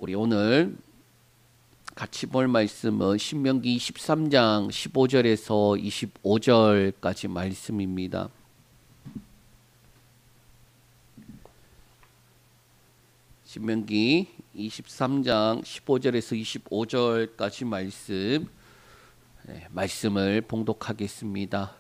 우리 오늘 같이 볼 말씀은 신명기 23장 15절에서 25절까지 말씀입니다. 신명기 23장 15절에서 25절까지 말씀을 봉독하겠습니다.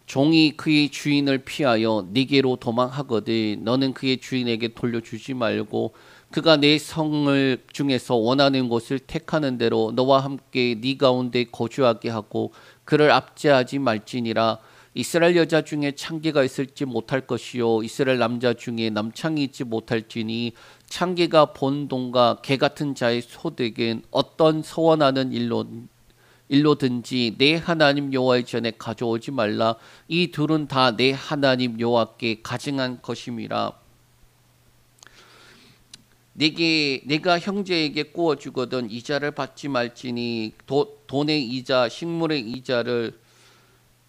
종이 그의 주인을 피하여 네게로 도망하거든 너는 그의 주인에게 돌려주지 말고 그가 내 성을 중에서 원하는 곳을 택하는 대로 너와 함께 네 가운데 거주하게 하고 그를 압제하지 말지니라. 이스라엘 여자 중에 창기가 있을지 못할 것이요 이스라엘 남자 중에 남창이 있지 못할지니 창기가 본동과 개 같은 자의 소득은 어떤 서원하는 일로든지 내 하나님 여호와의 전에 가져오지 말라. 이 둘은 다 내 하나님 여호와께 가증한 것임이라. 내가 형제에게 구워주거든 이자를 받지 말지니 돈의 이자 식물의 이자를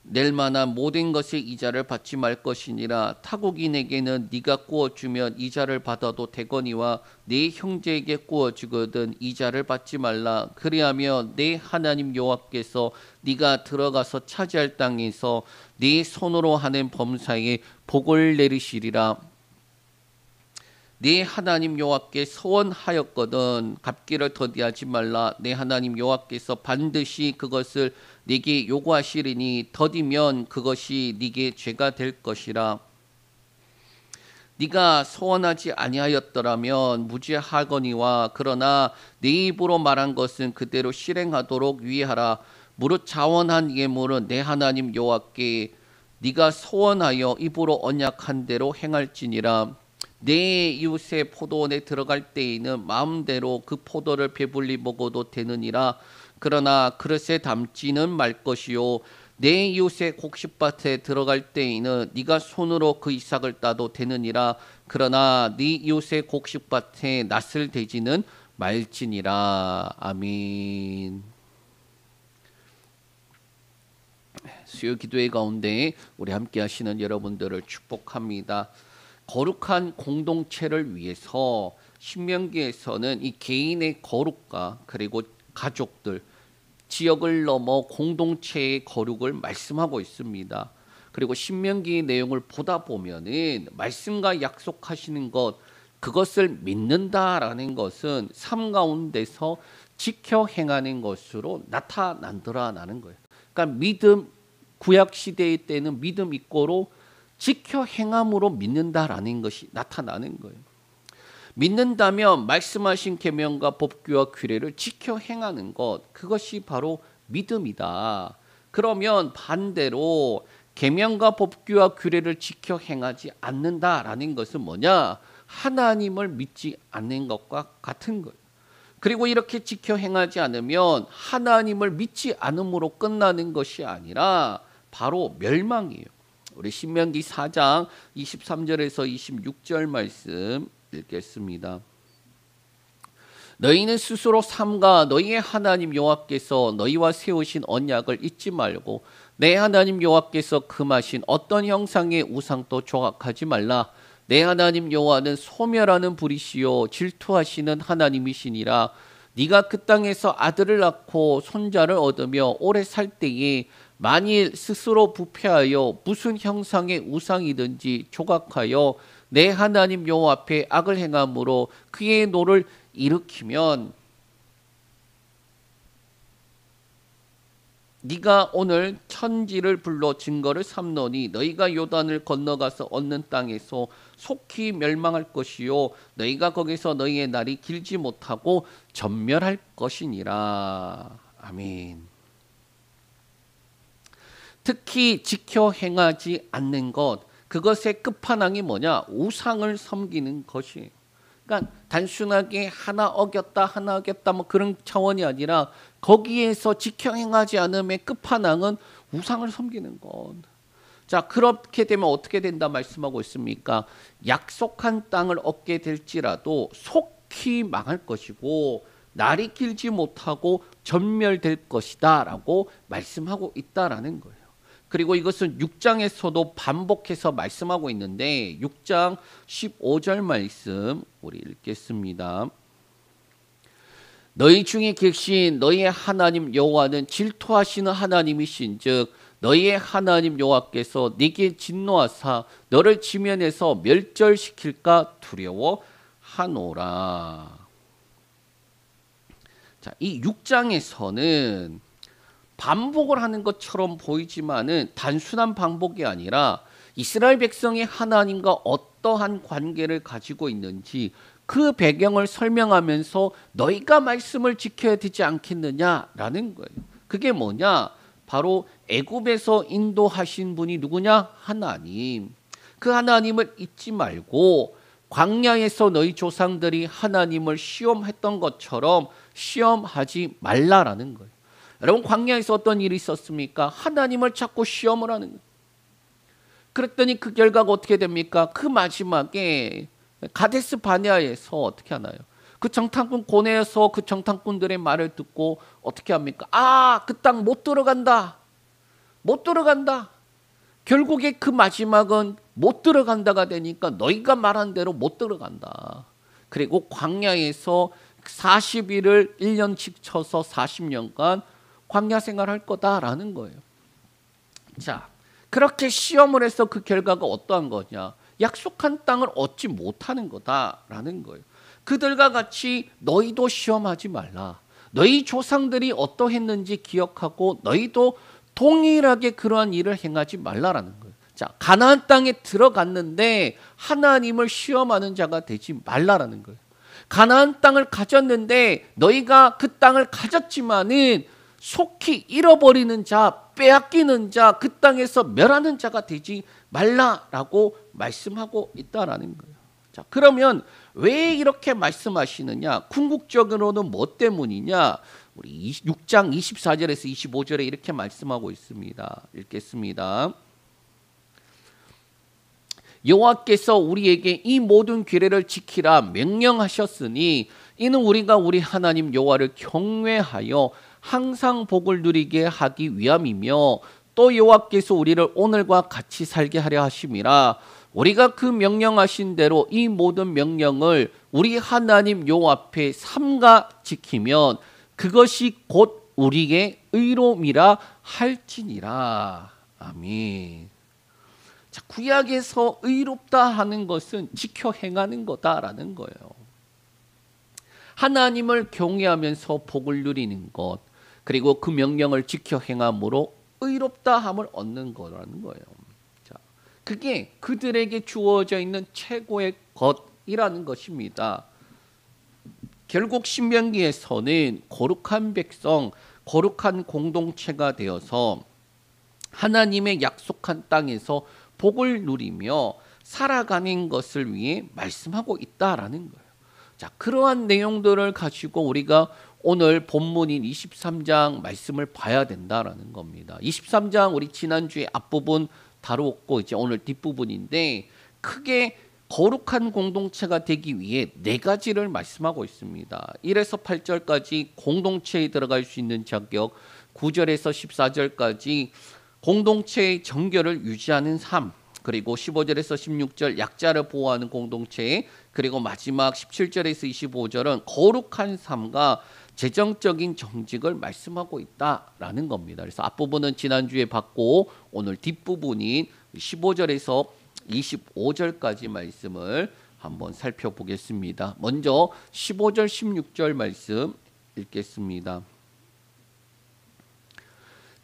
낼 만한 모든 것의 이자를 받지 말 것이니라. 타국인에게는 네가 구워주면 이자를 받아도 되거니와 네 형제에게 구워주거든 이자를 받지 말라. 그리하면 내 하나님 여호와께서 네가 들어가서 차지할 땅에서 네 손으로 하는 범사에 복을 내리시리라. 네 하나님 여호와께 서원하였거든 갚기를 더디하지 말라. 내 하나님 여호와께서 반드시 그것을 네게 요구하시리니 더디면 그것이 네게 죄가 될 것이라. 네가 서원하지 아니하였더라면 무죄하거니와 그러나 네 입으로 말한 것은 그대로 실행하도록 유의하라. 무릇 자원한 예물은 내 하나님 여호와께 네가 서원하여 입으로 언약한 대로 행할지니라. 내 이웃의 포도원에 들어갈 때에는 마음대로 그 포도를 배불리 먹어도 되느니라. 그러나 그릇에 담지는 말 것이요 내 이웃의 곡식밭에 들어갈 때에는 네가 손으로 그 이삭을 따도 되느니라. 그러나 네 이웃의 곡식밭에 낫을 대지는 말지니라. 아멘. 수요 기도회 가운데 우리 함께 하시는 여러분들을 축복합니다. 거룩한 공동체를 위해서 신명기에서는 이 개인의 거룩과 그리고 가족들, 지역을 넘어 공동체의 거룩을 말씀하고 있습니다. 그리고 신명기 내용을 보다 보면은 말씀과 약속하시는 것, 그것을 믿는다라는 것은 삶 가운데서 지켜 행하는 것으로 나타난다라는 거예요. 그러니까 믿음, 구약 시대의 때는 믿음 있고로 지켜 행함으로 믿는다라는 것이 나타나는 거예요. 믿는다면 말씀하신 계명과 법규와 규례를 지켜 행하는 것, 그것이 바로 믿음이다. 그러면 반대로 계명과 법규와 규례를 지켜 행하지 않는다라는 것은 뭐냐? 하나님을 믿지 않는 것과 같은 거예요. 그리고 이렇게 지켜 행하지 않으면 하나님을 믿지 않음으로 끝나는 것이 아니라 바로 멸망이에요. 우리 신명기 4장 23절에서 26절 말씀 읽겠습니다. 너희는 스스로 삼가 너희의 하나님 여호와께서 너희와 세우신 언약을 잊지 말고 내 하나님 여호와께서 금하신 어떤 형상의 우상도 조각하지 말라. 내 하나님 여호와는 소멸하는 불이시요 질투하시는 하나님이시니라. 네가 그 땅에서 아들을 낳고 손자를 얻으며 오래 살 때에 만일 스스로 부패하여 무슨 형상의 우상이든지 조각하여 내 하나님 여호와 앞에 악을 행함으로 그의 노를 일으키면 네가 오늘 천지를 불러 증거를 삼노니 너희가 요단을 건너가서 얻는 땅에서 속히 멸망할 것이요 너희가 거기서 너희의 날이 길지 못하고 전멸할 것이니라. 아멘. 특히 지켜 행하지 않는 것, 그것의 끝판왕이 뭐냐? 우상을 섬기는 것이에요. 그러니까 단순하게 하나 어겼다 뭐 그런 차원이 아니라 거기에서 지켜 행하지 않음의 끝판왕은 우상을 섬기는 것. 자, 그렇게 되면 어떻게 된다 말씀하고 있습니까? 약속한 땅을 얻게 될지라도 속히 망할 것이고 날이 길지 못하고 전멸될 것이다 라고 말씀하고 있다라는 거예요. 그리고 이것은 6장에서도 반복해서 말씀하고 있는데 6장 15절 말씀 우리 읽겠습니다. 너희 중에 계신 너희의 하나님 여호와는 질투하시는 하나님이신즉 너희의 하나님 여호와께서 네게 진노하사 너를 지면에서 멸절시킬까 두려워하노라. 자, 이 6장에서는 반복을 하는 것처럼 보이지만은 단순한 반복이 아니라 이스라엘 백성이 하나님과 어떠한 관계를 가지고 있는지 그 배경을 설명하면서 너희가 말씀을 지켜야 되지 않겠느냐라는 거예요. 그게 뭐냐? 바로 애굽에서 인도하신 분이 누구냐? 하나님. 그 하나님을 잊지 말고 광야에서 너희 조상들이 하나님을 시험했던 것처럼 시험하지 말라라는 거예요. 여러분, 광야에서 어떤 일이 있었습니까? 하나님을 자꾸 시험을 하는 거예요. 그랬더니 그 결과가 어떻게 됩니까? 그 마지막에 가데스 바네아에서 어떻게 하나요? 그 정탐꾼 고뇌에서 그 정탐꾼들의 말을 듣고 어떻게 합니까? 아, 그 땅 못 들어간다. 못 들어간다. 결국에 그 마지막은 못 들어간다가 되니까 너희가 말한 대로 못 들어간다. 그리고 광야에서 40일을 1년씩 쳐서 40년간 광야 생활할 거다라는 거예요. 자, 그렇게 시험을 해서 그 결과가 어떠한 거냐? 약속한 땅을 얻지 못하는 거다라는 거예요. 그들과 같이 너희도 시험하지 말라. 너희 조상들이 어떠했는지 기억하고 너희도 동일하게 그러한 일을 행하지 말라라는 거예요. 자, 가나안 땅에 들어갔는데 하나님을 시험하는 자가 되지 말라라는 거예요. 가나안 땅을 가졌는데 너희가 그 땅을 가졌지만은 속히 잃어버리는 자, 빼앗기는 자, 그 땅에서 멸하는 자가 되지 말라라고 말씀하고 있다라는 거예요. 자, 그러면 왜 이렇게 말씀하시느냐? 궁극적으로는 뭐 때문이냐? 우리 6장 24절에서 25절에 이렇게 말씀하고 있습니다. 읽겠습니다. 여호와께서 우리에게 이 모든 규례를 지키라 명령하셨으니 이는 우리가 우리 하나님 여호와를 경외하여 항상 복을 누리게 하기 위함이며 또 여호와께서 우리를 오늘과 같이 살게 하려 하심이라. 우리가 그 명령하신 대로 이 모든 명령을 우리 하나님 여호와 앞에 삼가 지키면 그것이 곧 우리의 의로움이라 할지니라. 아멘. 자, 구약에서 의롭다 하는 것은 지켜 행하는 거다라는 거예요. 하나님을 경외하면서 복을 누리는 것, 그리고 그 명령을 지켜 행함으로 의롭다함을 얻는 거라는 거예요. 자, 그게 그들에게 주어져 있는 최고의 것이라는 것입니다. 결국 신명기에서는 거룩한 백성, 거룩한 공동체가 되어서 하나님의 약속한 땅에서 복을 누리며 살아가는 것을 위해 말씀하고 있다라는 거예요. 자, 그러한 내용들을 가지고 우리가 오늘 본문인 23장 말씀을 봐야 된다라는 겁니다. 23장 우리 지난주에 앞부분 다루었고 이제 오늘 뒷부분인데 크게 거룩한 공동체가 되기 위해 네 가지를 말씀하고 있습니다. 1에서 8절까지 공동체에 들어갈 수 있는 자격, 9절에서 14절까지 공동체의 정결을 유지하는 삶, 그리고 15절에서 16절 약자를 보호하는 공동체, 그리고 마지막 17절에서 25절은 거룩한 삶과 재정적인 정직을 말씀하고 있다라는 겁니다. 그래서 앞부분은 지난주에 봤고 오늘 뒷부분인 15절에서 25절까지 말씀을 한번 살펴보겠습니다. 먼저 15절 16절 말씀 읽겠습니다.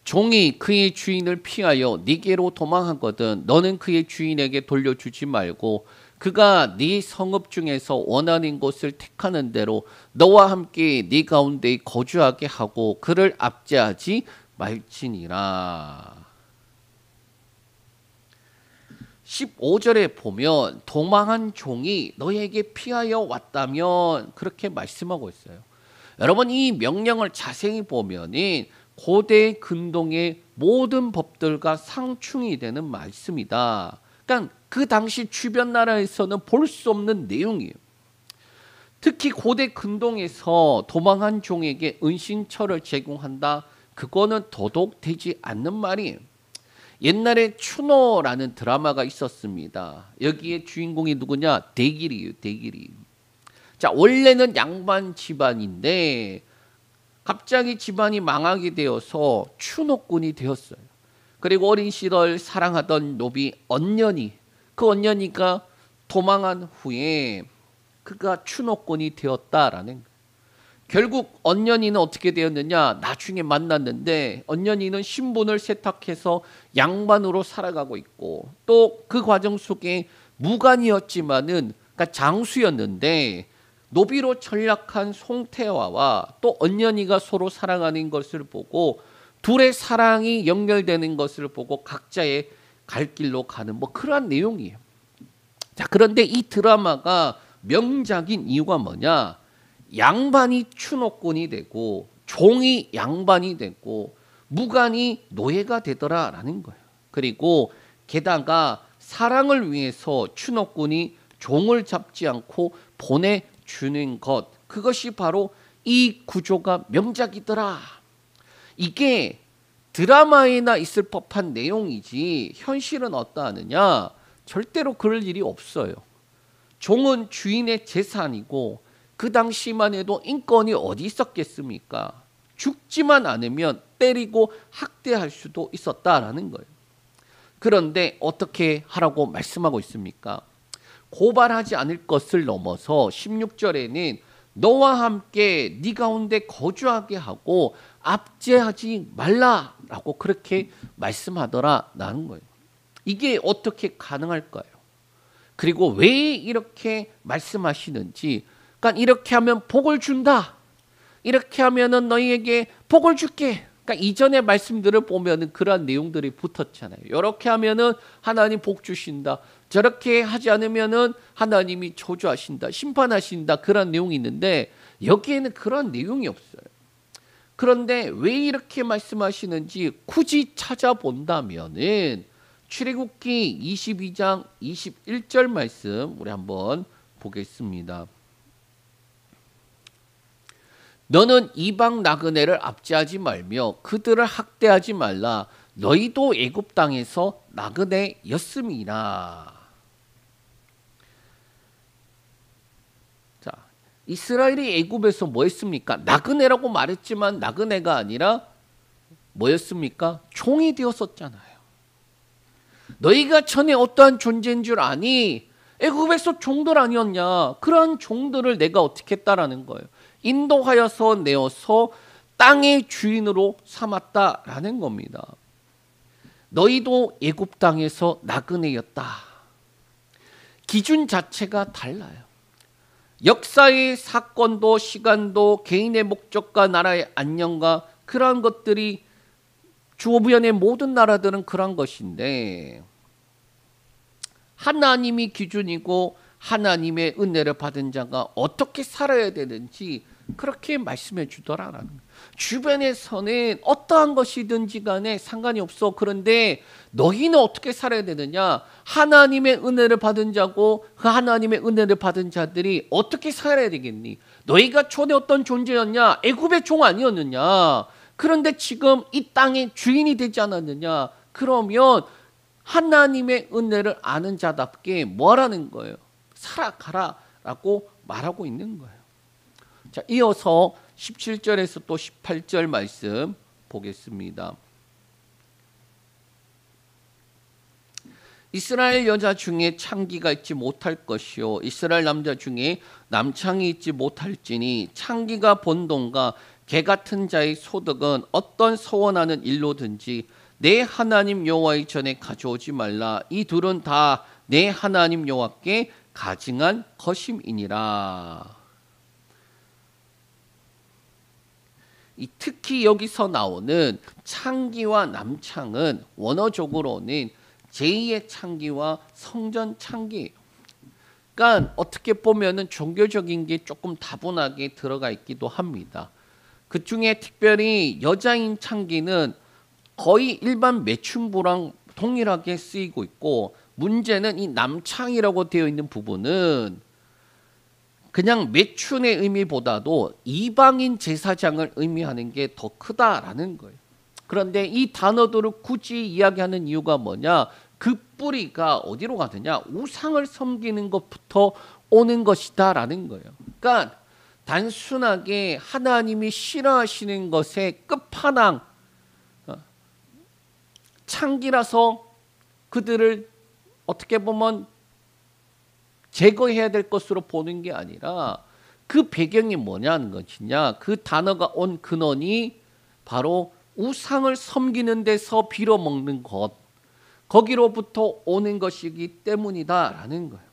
종이 그의 주인을 피하여 네게로 도망하거든 너는 그의 주인에게 돌려주지 말고 그가 네 성읍 중에서 원하는 곳을 택하는 대로 너와 함께 네 가운데 거주하게 하고 그를 압제하지 말지니라. 15절에 보면 도망한 종이 너에게 피하여 왔다면 그렇게 말씀하고 있어요. 여러분, 이 명령을 자세히 보면은 고대 근동의 모든 법들과 상충이 되는 말씀이다. 그러니까 그 당시 주변 나라에서는 볼 수 없는 내용이에요. 특히 고대 근동에서 도망한 종에게 은신처를 제공한다. 그거는 도덕되지 않는 말이에요. 옛날에 추노라는 드라마가 있었습니다. 여기에 주인공이 누구냐? 대길이에요. 대길이. 자, 원래는 양반 집안인데 갑자기 집안이 망하게 되어서 추노꾼이 되었어요. 그리고 어린 시절 사랑하던 노비 언년이, 그 언년이가 도망한 후에 그가 추노꾼이 되었다라는 거예요. 결국 언년이는 어떻게 되었느냐? 나중에 만났는데 언년이는 신분을 세탁해서 양반으로 살아가고 있고, 또 그 과정 속에 무관이었지만은, 그러니까 장수였는데 노비로 전락한 송태화와 또 언년이가 서로 사랑하는 것을 보고 둘의 사랑이 연결되는 것을 보고 각자의 갈 길로 가는 뭐 그러한 내용이에요. 자, 그런데 이 드라마가 명작인 이유가 뭐냐? 양반이 추노꾼이 되고 종이 양반이 되고 무관이 노예가 되더라라는 거예요. 그리고 게다가 사랑을 위해서 추노꾼이 종을 잡지 않고 보내주는 것, 그것이 바로 이 구조가 명작이더라. 이게 드라마에나 있을 법한 내용이지 현실은 어떠하느냐? 절대로 그럴 일이 없어요. 종은 주인의 재산이고 그 당시만 해도 인권이 어디 있었겠습니까? 죽지만 않으면 때리고 학대할 수도 있었다라는 거예요. 그런데 어떻게 하라고 말씀하고 있습니까? 고발하지 않을 것을 넘어서 16절에는 너와 함께 네 가운데 거주하게 하고 압제하지 말라라고 그렇게 말씀하더라라는 거예요. 이게 어떻게 가능할까요? 그리고 왜 이렇게 말씀하시는지, 그러니까 이렇게 하면 복을 준다, 이렇게 하면은 너희에게 복을 줄게, 그러니까 이전의 말씀들을 보면은 그러한 내용들이 붙었잖아요. 이렇게 하면은 하나님 복 주신다, 저렇게 하지 않으면은 하나님이 저주하신다, 심판하신다, 그런 내용이 있는데 여기에는 그런 내용이 없어요. 그런데 왜 이렇게 말씀하시는지 굳이 찾아본다면은 출애굽기 22장 21절 말씀 우리 한번 보겠습니다. 너는 이방 나그네를 압제하지 말며 그들을 학대하지 말라. 너희도 애굽 땅에서 나그네였음이라. 자, 이스라엘이 애굽에서 뭐 했습니까? 나그네라고 말했지만 나그네가 아니라 뭐였습니까? 종이 되었었잖아요. 너희가 전에 어떠한 존재인 줄 아니? 애굽에서 종들 아니었냐? 그러한 종들을 내가 어떻게 했다라는 거예요. 인도하여서 내어서 땅의 주인으로 삼았다라는 겁니다. 너희도 애굽 땅에서 나그네였다. 기준 자체가 달라요. 역사의 사건도 시간도 개인의 목적과 나라의 안녕과 그러한 것들이 주변의 모든 나라들은 그런 것인데 하나님이 기준이고 하나님의 은혜를 받은 자가 어떻게 살아야 되는지 그렇게 말씀해 주더라라는 거예요. 주변에서는 어떠한 것이든지 간에 상관이 없어. 그런데 너희는 어떻게 살아야 되느냐? 하나님의 은혜를 받은 자고 그 하나님의 은혜를 받은 자들이 어떻게 살아야 되겠니? 너희가 전에 어떤 존재였냐? 애굽의 종 아니었느냐? 그런데 지금 이 땅의 주인이 되지 않았느냐? 그러면 하나님의 은혜를 아는 자답게 뭐라는 거예요? 살아가라라고 말하고 있는 거예요. 자, 이어서 17절에서 또 18절 말씀 보겠습니다. 이스라엘 여자 중에 창기가 있지 못할 것이요 이스라엘 남자 중에 남창이 있지 못할지니 창기가 본동과 개 같은 자의 소득은 어떤 서원하는 일로든지 내 하나님 여호와의 전에 가져오지 말라. 이 둘은 다 내 하나님 여호와께 가증한 것임이니라. 특히 여기서 나오는 창기와 남창은 원어적으로는 제2의 창기와 성전 창기예요. 그러니까 어떻게 보면은 종교적인 게 조금 다분하게 들어가 있기도 합니다. 그 중에 특별히 여자인 창기는 거의 일반 매춘부랑 동일하게 쓰이고 있고, 문제는 이 남창이라고 되어 있는 부분은 그냥 매춘의 의미보다도 이방인 제사장을 의미하는 게 더 크다라는 거예요. 그런데 이 단어들을 굳이 이야기하는 이유가 뭐냐? 그 뿌리가 어디로 가느냐? 우상을 섬기는 것부터 오는 것이다라는 거예요. 그러니까 단순하게 하나님이 싫어하시는 것의 끝판왕, 창기라서 그들을 어떻게 보면 제거해야 될 것으로 보는 게 아니라 그 배경이 뭐냐는 것이냐. 그 단어가 온 근원이 바로 우상을 섬기는 데서 빌어먹는 것, 거기로부터 오는 것이기 때문이다라는 거예요.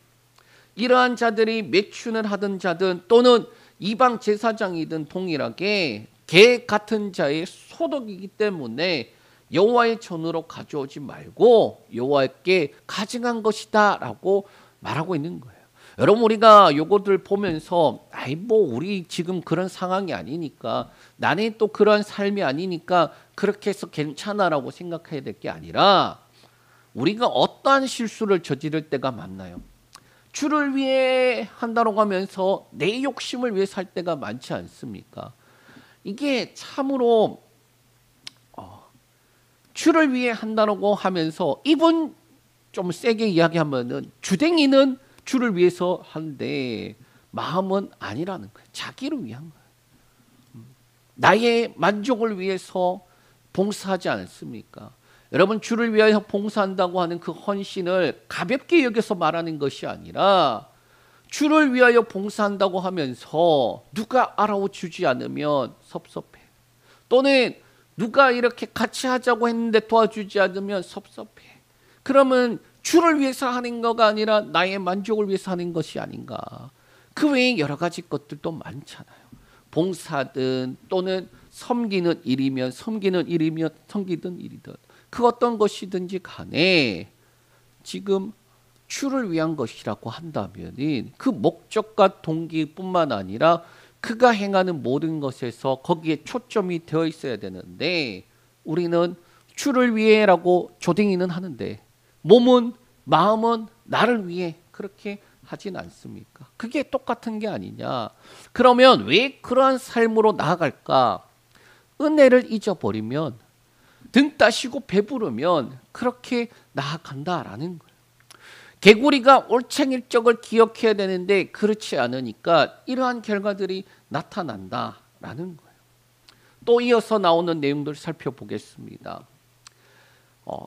이러한 자들이 매춘을 하던 자든 또는 이방 제사장이든 동일하게 개 같은 자의 소득이기 때문에 여호와의 전으로 가져오지 말고 여호와께 가증한 것이다 라고 말하고 있는 거예요. 여러분, 우리가 요것들 보면서 우리 지금 그런 상황이 아니니까, 나는 또 그런 삶이 아니니까 그렇게 해서 괜찮아라고 생각해야 될 게 아니라, 우리가 어떠한 실수를 저지를 때가 많나요? 주를 위해 한다고 하면서 내 욕심을 위해 살 때가 많지 않습니까? 이게 참으로 주를 위해 한다고 하면서, 입은 좀 세게 이야기하면은 주댕이는 주를 위해서 하는데 마음은 아니라는 거예요. 자기를 위한 거예요. 나의 만족을 위해서 봉사하지 않습니까? 여러분, 주를 위하여 봉사한다고 하는 그 헌신을 가볍게 여겨서 말하는 것이 아니라, 주를 위하여 봉사한다고 하면서 누가 알아주지 않으면 섭섭해. 또는 누가 이렇게 같이 하자고 했는데 도와주지 않으면 섭섭해. 그러면 주를 위해서 하는 거가 아니라 나의 만족을 위해서 하는 것이 아닌가. 그 외에 여러 가지 것들도 많잖아요. 봉사든 또는 섬기는 일이면 섬기든 그 어떤 것이든지 간에 지금 주를 위한 것이라고 한다면 그 목적과 동기뿐만 아니라 그가 행하는 모든 것에서 거기에 초점이 되어 있어야 되는데, 우리는 주를 위해라고 조댕이는 하는데 몸은, 마음은 나를 위해 그렇게 하진 않습니까? 그게 똑같은 게 아니냐. 그러면 왜 그러한 삶으로 나아갈까? 은혜를 잊어버리면, 등 따시고 배부르면 그렇게 나아간다라는 거예요. 개구리가 올챙일적을 기억해야 되는데 그렇지 않으니까 이러한 결과들이 나타난다라는 거예요. 또 이어서 나오는 내용들 살펴보겠습니다.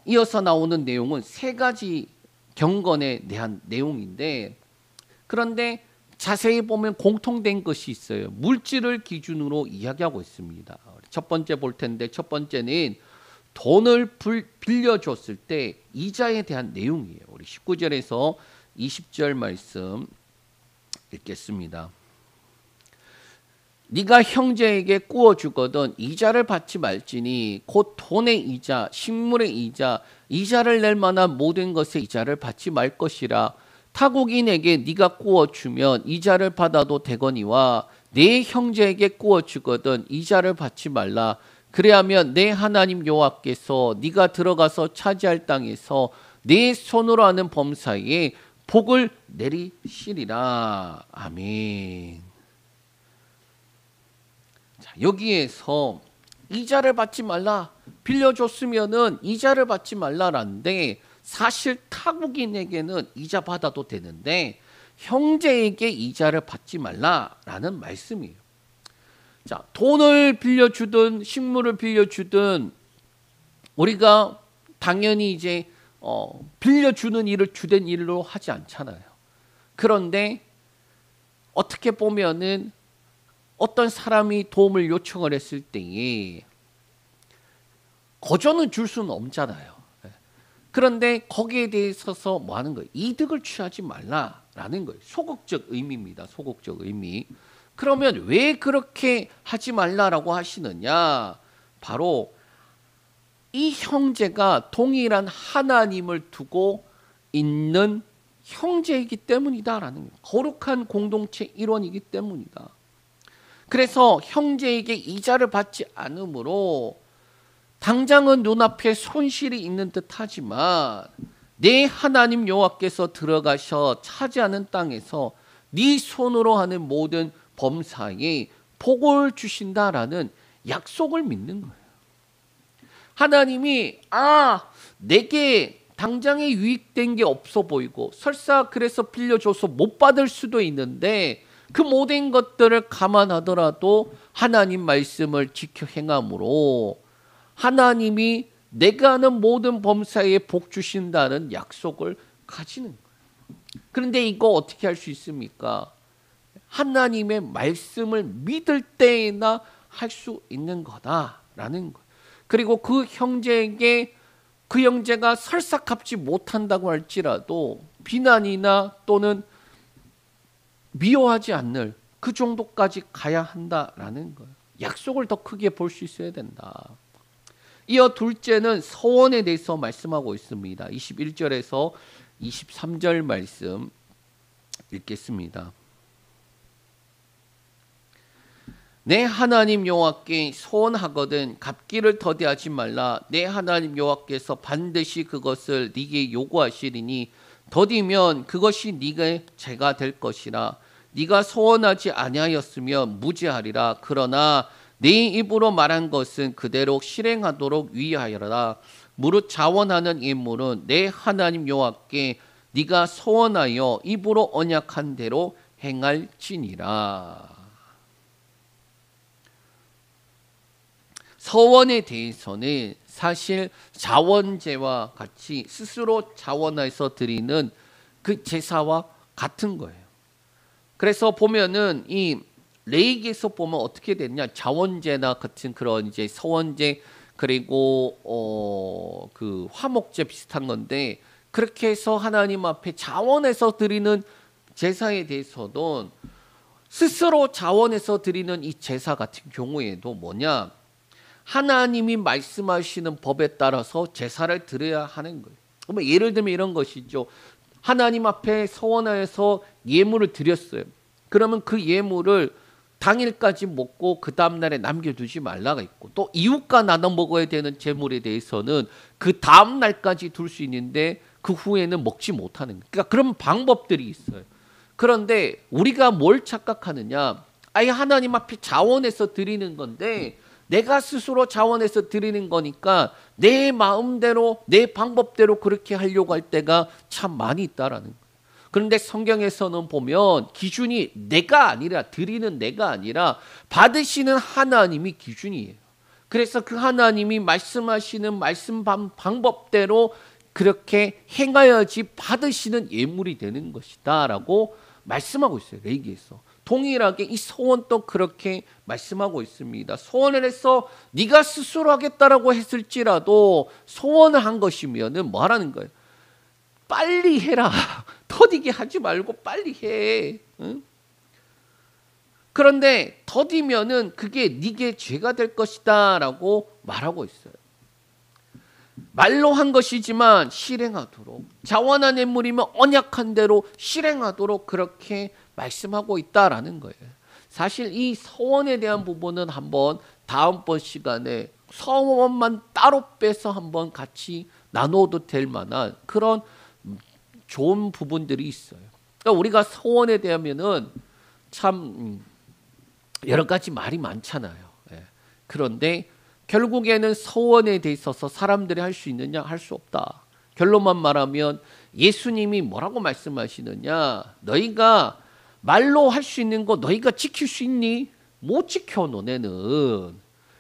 이어서 나오는 내용은 세 가지 경건에 대한 내용인데, 그런데 자세히 보면 공통된 것이 있어요. 물질을 기준으로 이야기하고 있습니다. 첫 번째 볼 텐데, 첫 번째는 돈을 빌려줬을 때 이자에 대한 내용이에요. 우리 19절에서 20절 말씀 읽겠습니다. 네가 형제에게 꾸어 주거든 이자를 받지 말지니 곧 돈의 이자, 식물의 이자, 이자를 낼 만한 모든 것의 이자를 받지 말 것이라. 타국인에게 네가 꾸어 주면 이자를 받아도 되거니와 내 형제에게 꾸어 주거든 이자를 받지 말라. 그래야면 내 하나님 여호와께서 네가 들어가서 차지할 땅에서 내 손으로 하는 범사에 복을 내리시리라. 아멘. 자, 여기에서 이자를 받지 말라, 빌려줬으면은 이자를 받지 말라라는데, 사실 타국인에게는 이자 받아도 되는데 형제에게 이자를 받지 말라라는 말씀이에요. 자, 돈을 빌려주든 식물을 빌려주든 우리가 당연히 이제 빌려주는 일을 주된 일로 하지 않잖아요. 그런데 어떻게 보면은 어떤 사람이 도움을 요청을 했을 때에 거저는 줄 수는 없잖아요. 그런데 거기에 대해서 뭐 하는 거예요? 이득을 취하지 말라라는 거예요. 소극적 의미입니다. 소극적 의미. 그러면 왜 그렇게 하지 말라라고 하시느냐? 바로 이 형제가 동일한 하나님을 두고 있는 형제이기 때문이다라는 거예요. 거룩한 공동체 일원이기 때문이다. 그래서 형제에게 이자를 받지 않으므로 당장은 눈앞에 손실이 있는 듯하지만 내 하나님 여호와께서 들어가셔 차지하는 땅에서 네 손으로 하는 모든 범사에 복을 주신다라는 약속을 믿는 거예요. 하나님이 내게 당장에 유익된 게 없어 보이고 설사 그래서 빌려줘서 못 받을 수도 있는데 그 모든 것들을 감안하더라도 하나님 말씀을 지켜 행함으로 하나님이 내가 하는 모든 범사에 복 주신다는 약속을 가지는 거예요. 그런데 이거 어떻게 할 수 있습니까? 하나님의 말씀을 믿을 때에나 할 수 있는 거다라는 거예요. 그리고 그 형제에게 그 형제가 설사 갚지 못한다고 할지라도 비난이나 또는 미워하지 않을 그 정도까지 가야 한다라는 거예요. 약속을 더 크게 볼 수 있어야 된다. 이어 둘째는 서원에 대해서 말씀하고 있습니다. 21절에서 23절 말씀 읽겠습니다. 내 하나님 여호와께 소원하거든 갚기를 더디하지 말라. 내 하나님 여호와께서 반드시 그것을 네게 요구하시리니 더디면 그것이 네게 죄가 될 것이라. 네가 소원하지 아니하였으면 무죄하리라. 그러나 네 입으로 말한 것은 그대로 실행하도록 위하여라. 무릇 자원하는 예물은 내 하나님 여호와께 네가 소원하여 입으로 언약한 대로 행할지니라. 서원에 대해서는 사실 자원제와 같이 스스로 자원해서 드리는 그 제사와 같은 거예요. 그래서 보면은 이 레위기에서 보면 어떻게 됐냐, 자원제나 같은 그런 이제 서원제 그리고 그 화목제 비슷한 건데 그렇게 해서 하나님 앞에 자원해서 드리는 제사에 대해서도 스스로 자원해서 드리는 이 제사 같은 경우에도 뭐냐, 하나님이 말씀하시는 법에 따라서 제사를 드려야 하는 거예요. 그러면 예를 들면 이런 것이죠. 하나님 앞에 서원하여서 예물을 드렸어요. 그러면 그 예물을 당일까지 먹고 그 다음날에 남겨두지 말라가 있고, 또 이웃과 나눠 먹어야 되는 제물에 대해서는 그 다음날까지 둘 수 있는데 그 후에는 먹지 못하는 거예요. 그러니까 그런 방법들이 있어요. 그런데 우리가 뭘 착각하느냐, 아예 하나님 앞에 자원해서 드리는 건데 내가 스스로 자원해서 드리는 거니까 내 마음대로 내 방법대로 그렇게 하려고 할 때가 참 많이 있다라는 거예요. 그런데 성경에서는 보면 기준이 내가 아니라, 드리는 내가 아니라 받으시는 하나님이 기준이에요. 그래서 그 하나님이 말씀하시는 말씀 방법대로 그렇게 행하여야지 받으시는 예물이 되는 것이다 라고 말씀하고 있어요. 레위기에서. 동일하게 이 소원도 그렇게 말씀하고 있습니다. 소원을 해서 네가 스스로 하겠다라고 했을지라도 소원을 한 것이면은 뭐 하라는 거예요? 빨리 해라. 더디게 하지 말고 빨리 해. 응? 그런데 더디면은 그게 네게 죄가 될 것이다라고 말하고 있어요. 말로 한 것이지만 실행하도록, 자원한 예물이면 언약한 대로 실행하도록 그렇게 말씀하고 있다라는 거예요. 사실 이 서원에 대한 부분은 한번 다음번 시간에 서원만 따로 빼서 한번 같이 나눠도 될 만한 그런 좋은 부분들이 있어요. 그러니까 우리가 서원에 대하면은 참 여러 가지 말이 많잖아요. 예. 그런데 결국에는 서원에 대해 있어서 사람들이 할 수 있느냐? 할 수 없다. 결론만 말하면 예수님이 뭐라고 말씀하시느냐? 너희가 말로 할 수 있는 거 너희가 지킬 수 있니? 못 지켜 너네는.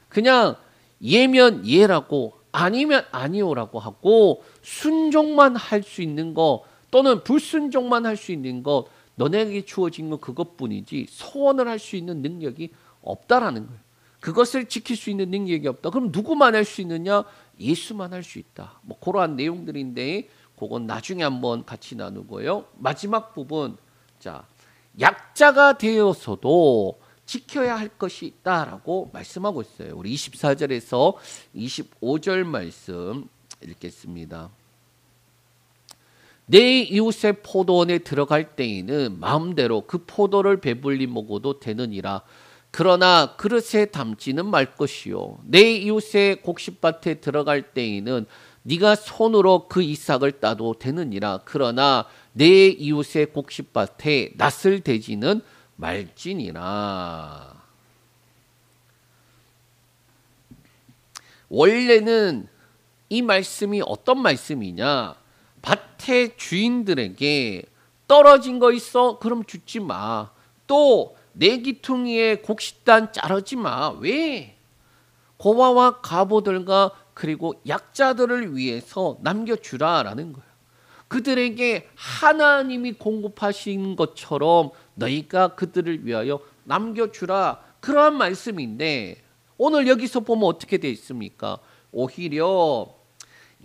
그냥 예면 예라고 아니면 아니오라고 하고 순종만 할 수 있는 거 또는 불순종만 할 수 있는 것, 너네에게 주어진 건 그것뿐이지 소원을 할 수 있는 능력이 없다라는 거예요. 그것을 지킬 수 있는 능력이 없다. 그럼 누구만 할 수 있느냐? 예수만 할 수 있다. 뭐 그러한 내용들인데 그건 나중에 한번 같이 나누고요. 마지막 부분, 자, 약자가 되어서도 지켜야 할 것이 있다라고 말씀하고 있어요. 우리 24절에서 25절 말씀 읽겠습니다. 내 이웃의 포도원에 들어갈 때에는 마음대로 그 포도를 배불리 먹어도 되느니라. 그러나 그릇에 담지는 말 것이요. 내 이웃의 곡식밭에 들어갈 때에는 네가 손으로 그 이삭을 따도 되느니라. 그러나 내 이웃의 곡식밭에 낫을 대지는 말지니라. 원래는 이 말씀이 어떤 말씀이냐? 밭의 주인들에게 떨어진 거 있어? 그럼 주지 마. 또 내 기퉁이에 곡식단 자르지 마. 왜? 고아와 가보들과 그리고 약자들을 위해서 남겨주라라는 거예요. 그들에게 하나님이 공급하신 것처럼 너희가 그들을 위하여 남겨주라. 그러한 말씀인데 오늘 여기서 보면 어떻게 되어 있습니까? 오히려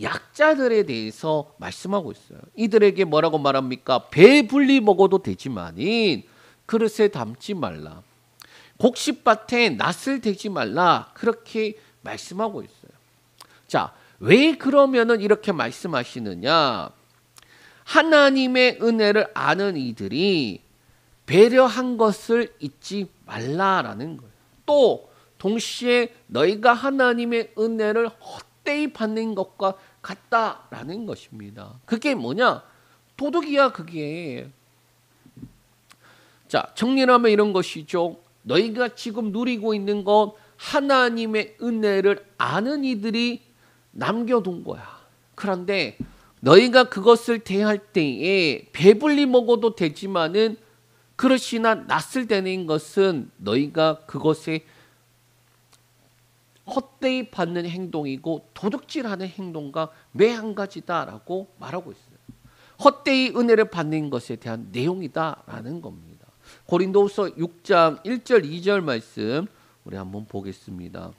약자들에 대해서 말씀하고 있어요. 이들에게 뭐라고 말합니까? 배불리 먹어도 되지만은 그릇에 담지 말라. 곡식밭에 낫을 대지 말라. 그렇게 말씀하고 있어요. 자, 왜 그러면은 이렇게 말씀하시느냐? 하나님의 은혜를 아는 이들이 배려한 것을 잊지 말라라는 거예요. 또 동시에 너희가 하나님의 은혜를 헛되이 받는 것과 같다라는 것입니다. 그게 뭐냐? 도덕이야 그게. 자, 정리하면 이런 것이죠. 너희가 지금 누리고 있는 것 하나님의 은혜를 아는 이들이 남겨둔 거야. 그런데 너희가 그것을 대할 때에 배불리 먹어도 되지만은 그릇이나 낫을 대는 것은 너희가 그것에 헛되이 받는 행동이고 도둑질하는 행동과 매 한 가지다라고 말하고 있어요. 헛되이 은혜를 받는 것에 대한 내용이다라는 겁니다. 고린도후서 6장 1절 2절 말씀 우리 한번 보겠습니다.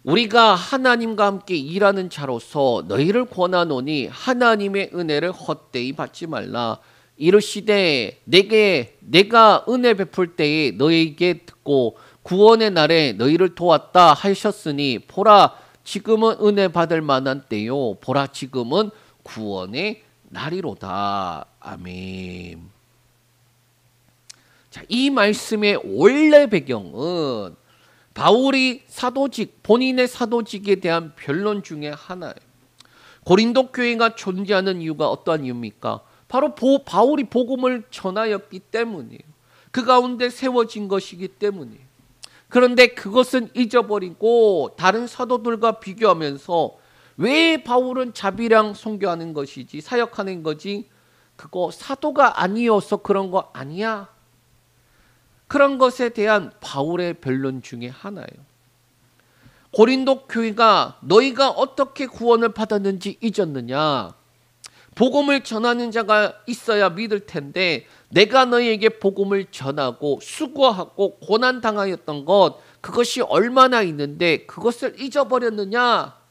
우리가 하나님과 함께 일하는 자로서 너희를 권하노니 하나님의 은혜를 헛되이 받지 말라. 이르시되 내가 은혜 베풀 때에 너희에게 듣고 구원의 날에 너희를 도왔다 하셨으니 보라 지금은 은혜 받을 만한 때요 보라 지금은 구원의 날이로다. 아멘. 자, 이 말씀의 원래 배경은 바울이 본인의 사도직에 대한 변론 중에 하나예요. 고린도 교회가 존재하는 이유가 어떠한 이유입니까? 바로 바울이 복음을 전하였기 때문이에요. 그 가운데 세워진 것이기 때문이에요. 그런데 그것은 잊어버리고 다른 사도들과 비교하면서 왜 바울은 자비랑 선교하는 것이지 사역하는 거지? 그거 사도가 아니어서 그런 거 아니야. 그런 것에 대한 바울의 변론 중에 하나예요. 고린도 교회가 너희가 어떻게 구원을 받았는지 잊었느냐? 복음을 전하는 자가 있어야 믿을 텐데 내가 너희에게 복음을 전하고 수고하고 고난당하였던 것 그것이 얼마나 있는데 그것을 잊어버렸느냐?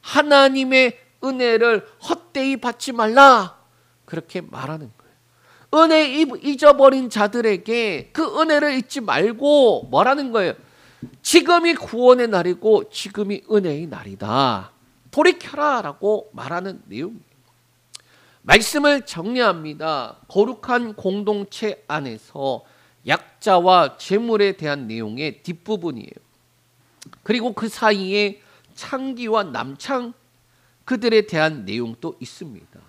하나님의 은혜를 헛되이 받지 말라. 그렇게 말하는 거예요. 은혜 잊어버린 자들에게 그 은혜를 잊지 말고 뭐라는 거예요? 지금이 구원의 날이고 지금이 은혜의 날이다. 돌이켜라 라고 말하는 내용입니다. 말씀을 정리합니다. 거룩한 공동체 안에서 약자와 재물에 대한 내용의 뒷부분이에요. 그리고 그 사이에 창기와 남창 그들에 대한 내용도 있습니다.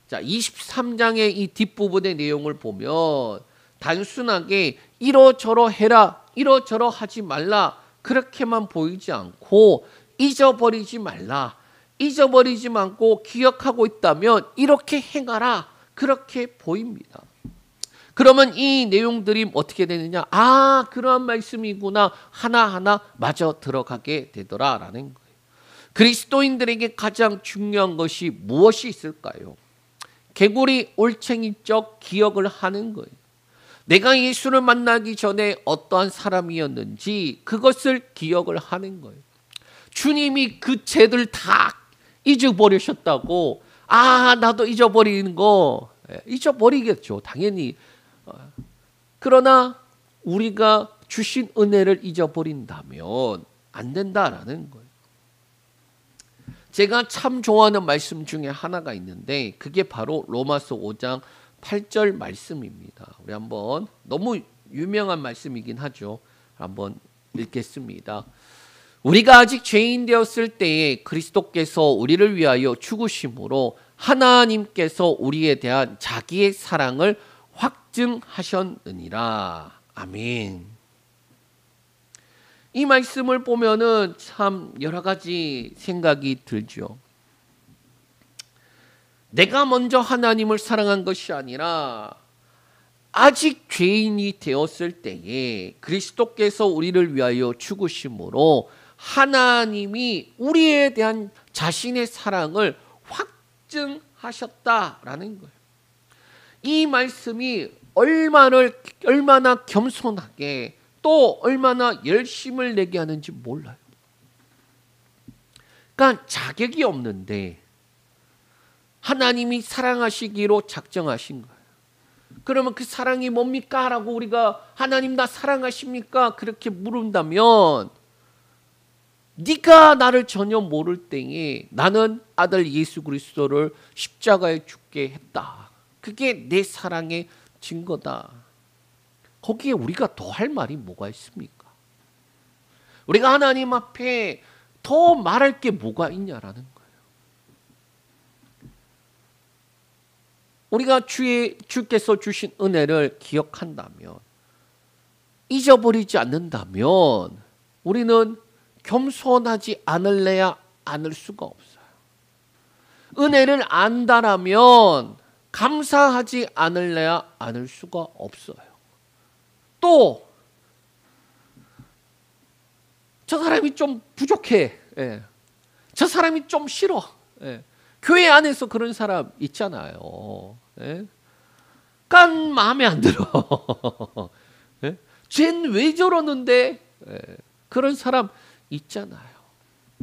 자, 23장의 이 뒷부분의 내용을 보면 단순하게 이러저러 해라, 이러저러 하지 말라 그렇게만 보이지 않고 잊어버리지 말라, 잊어버리지 않고 기억하고 있다면 이렇게 행하라 그렇게 보입니다. 그러면 이 내용들이 어떻게 되느냐? 아, 그러한 말씀이구나 하나하나 맞아 들어가게 되더라라는 거예요. 그리스도인들에게 가장 중요한 것이 무엇이 있을까요? 개구리 올챙이적 기억을 하는 거예요. 내가 예수를 만나기 전에 어떠한 사람이었는지 그것을 기억을 하는 거예요. 주님이 그 죄들 다 잊어버리셨다고 나도 잊어버리는 거 잊어버리겠죠. 당연히. 그러나 우리가 주신 은혜를 잊어버린다면 안 된다라는 거예요. 제가 참 좋아하는 말씀 중에 하나가 있는데 그게 바로 로마서 5장 8절 말씀입니다. 우리 한번 너무 유명한 말씀이긴 하죠. 한번 읽겠습니다. 우리가 아직 죄인 되었을 때에 그리스도께서 우리를 위하여 죽으심으로 하나님께서 우리에 대한 자기의 사랑을 확증하셨느니라. 아멘. 이 말씀을 보면은 참 여러 가지 생각이 들죠. 내가 먼저 하나님을 사랑한 것이 아니라 아직 죄인이 되었을 때에 그리스도께서 우리를 위하여 죽으심으로 하나님이 우리에 대한 자신의 사랑을 확증하셨다라는 거예요. 이 말씀이 얼마나 겸손하게 또 얼마나 열심을 내게 하는지 몰라요. 그러니까 자격이 없는데 하나님이 사랑하시기로 작정하신 거예요. 그러면 그 사랑이 뭡니까? 라고 우리가 하나님 나 사랑하십니까? 그렇게 물은다면 네가 나를 전혀 모를 때에 나는 아들 예수 그리스도를 십자가에 죽게 했다. 그게 내 사랑의 증거다. 거기에 우리가 더 할 말이 뭐가 있습니까? 우리가 하나님 앞에 더 말할 게 뭐가 있냐라는 거예요. 우리가 주께서 주신 은혜를 기억한다면, 잊어버리지 않는다면 우리는 겸손하지 않을래야 않을 수가 없어요. 은혜를 안다라면 감사하지 않을래야 않을 수가 없어요. 또 저 사람이 좀 부족해. 저 사람이 좀 싫어. 교회 안에서 그런 사람 있잖아요. 깐 마음에 안 들어. 쟨 왜 저러는데? 그런 사람 있잖아요.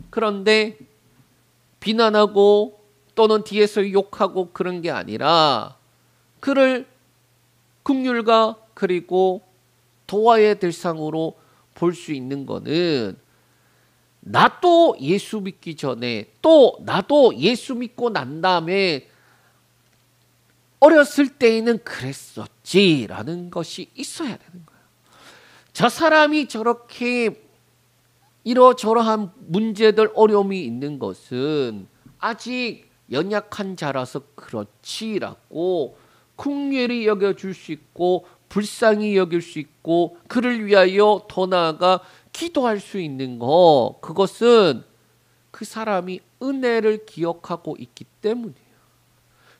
그런데 비난하고 또는 뒤에서 욕하고 그런 게 아니라 그를 긍휼과 그리고 도와의 대상으로 볼 수 있는 거는 나도 예수 믿기 전에 또 나도 예수 믿고 난 다음에 어렸을 때에는 그랬었지라는 것이 있어야 되는 거예요. 저 사람이 저렇게 이러저러한 문제들 어려움이 있는 것은 아직 연약한 자라서 그렇지라고 긍휼히 여겨줄 수 있고 불쌍히 여길 수 있고 그를 위하여 더 나아가 기도할 수 있는 거, 그것은 그 사람이 은혜를 기억하고 있기 때문이에요.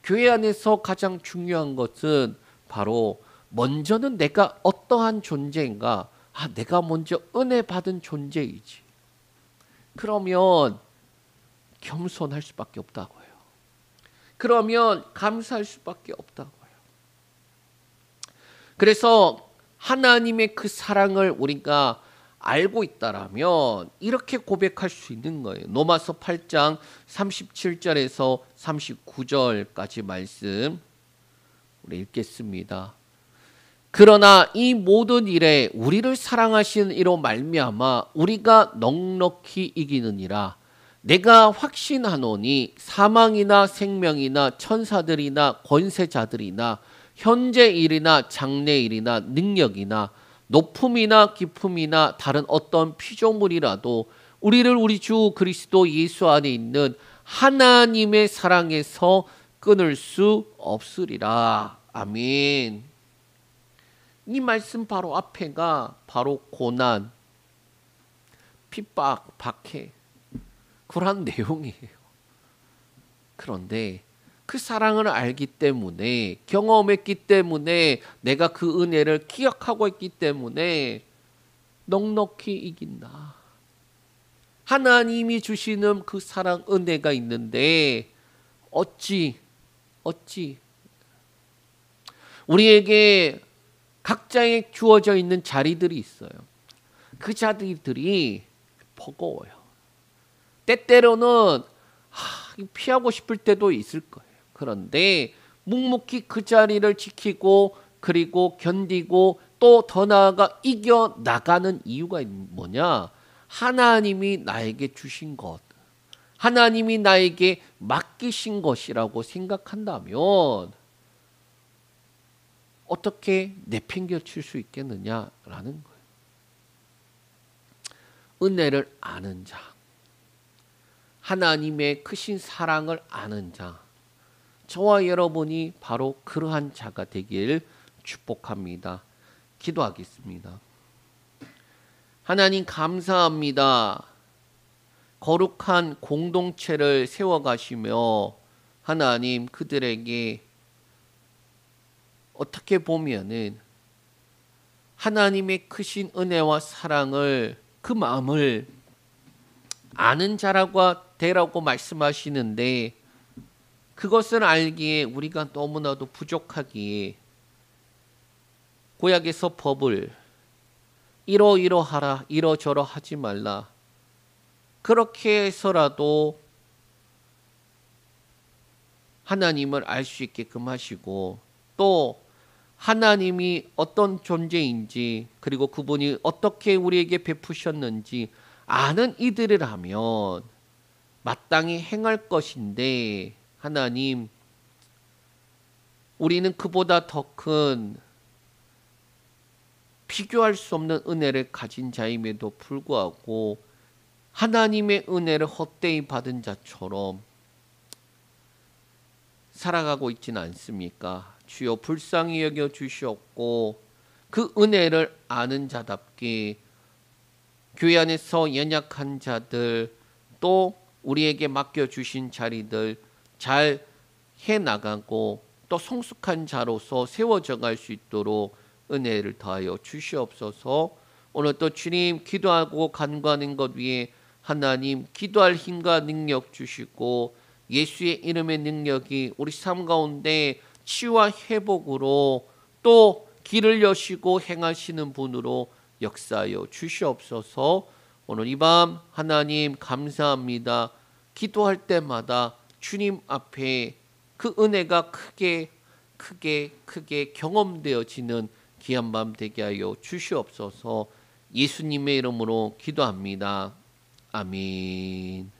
교회 안에서 가장 중요한 것은 바로 먼저는 내가 어떠한 존재인가, 내가 먼저 은혜 받은 존재이지. 그러면 겸손할 수밖에 없다고요. 그러면 감사할 수밖에 없다고요. 그래서 하나님의 그 사랑을 우리가 알고 있다라면 이렇게 고백할 수 있는 거예요. 로마서 8장 37절에서 39절까지 말씀 우리 읽겠습니다. 그러나 이 모든 일에 우리를 사랑하시는 이로 말미암아 우리가 넉넉히 이기느니라. 내가 확신하노니 사망이나 생명이나 천사들이나 권세자들이나 현재 일이나 장래 일이나 능력이나 높음이나 깊음이나 다른 어떤 피조물이라도 우리를 우리 주 그리스도 예수 안에 있는 하나님의 사랑에서 끊을 수 없으리라. 아멘. 이 말씀 바로 앞에가 바로 고난, 핍박, 박해 그런 내용이에요. 그런데 그 사랑을 알기 때문에 경험했기 때문에 내가 그 은혜를 기억하고 있기 때문에 넉넉히 이긴다. 하나님이 주시는 그 사랑 은혜가 있는데 어찌 우리에게 각자에 주어져 있는 자리들이 있어요. 그 자리들이 버거워요. 때때로는 피하고 싶을 때도 있을 거예요. 그런데 묵묵히 그 자리를 지키고 그리고 견디고 또 더 나아가 이겨나가는 이유가 뭐냐? 하나님이 나에게 주신 것, 하나님이 나에게 맡기신 것이라고 생각한다면 어떻게 내팽겨칠 수 있겠느냐라는 거예요. 은혜를 아는 자, 하나님의 크신 사랑을 아는 자, 저와 여러분이 바로 그러한 자가 되길 축복합니다. 기도하겠습니다. 하나님 감사합니다. 거룩한 공동체를 세워가시며 하나님 그들에게 어떻게 보면은 하나님의 크신 은혜와 사랑을, 그 마음을 아는 자라고 되라고 말씀하시는데, 그것을 알기에 우리가 너무나도 부족하기에 구약에서 법을 이러이러하라, 이러저러 하지 말라, 그렇게 해서라도 하나님을 알 수 있게끔 하시고, 또 하나님이 어떤 존재인지, 그리고 그분이 어떻게 우리에게 베푸셨는지 아는 이들이라면 마땅히 행할 것인데, 하나님, 우리는 그보다 더 큰 비교할 수 없는 은혜를 가진 자임에도 불구하고 하나님의 은혜를 헛되이 받은 자처럼 살아가고 있지는 않습니까? 주여 불쌍히 여겨 주시옵고, 그 은혜를 아는 자답게 교회 안에서 연약한 자들, 또 우리에게 맡겨주신 자리들 잘 해나가고 또 성숙한 자로서 세워져 갈 수 있도록 은혜를 더하여 주시옵소서. 오늘 또 주님 기도하고 간구하는 것 위에 하나님 기도할 힘과 능력 주시고, 예수의 이름의 능력이 우리 삶 가운데 치유와 회복으로 또 길을 여시고 행하시는 분으로 역사하여 주시옵소서. 오늘 이 밤 하나님 감사합니다. 기도할 때마다 주님 앞에 그 은혜가 크게 경험되어지는 귀한 밤 되게 하여 주시옵소서. 예수님의 이름으로 기도합니다. 아멘.